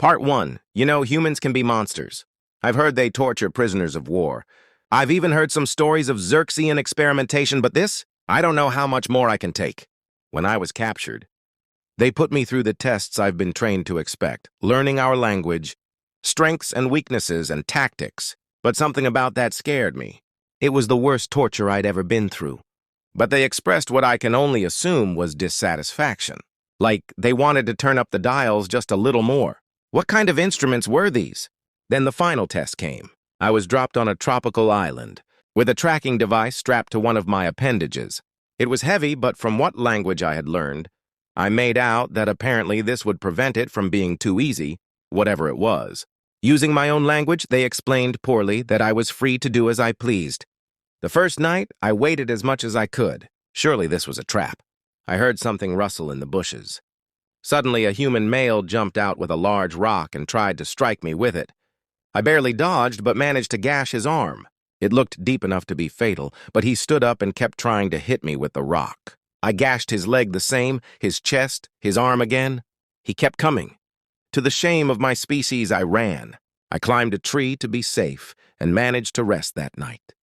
Part 1. Humans can be monsters. I've heard they torture prisoners of war. I've even heard some stories of Xerxian experimentation, but this, I don't know how much more I can take. When I was captured, they put me through the tests I've been trained to expect, learning our language, strengths and weaknesses, and tactics. But something about that scared me. It was the worst torture I'd ever been through. But they expressed what I can only assume was dissatisfaction. Like they wanted to turn up the dials just a little more. What kind of instruments were these? Then the final test came. I was dropped on a tropical island, with a tracking device strapped to one of my appendages. It was heavy, but from what language I had learned, I made out that apparently this would prevent it from being too easy, whatever it was. Using my own language, they explained poorly that I was free to do as I pleased. The first night, I waited as much as I could. Surely this was a trap. I heard something rustle in the bushes. Suddenly, a human male jumped out with a large rock and tried to strike me with it. I barely dodged, but managed to gash his arm. It looked deep enough to be fatal, but he stood up and kept trying to hit me with the rock. I gashed his leg the same, his chest, his arm again. He kept coming. To the shame of my species, I ran. I climbed a tree to be safe and managed to rest that night.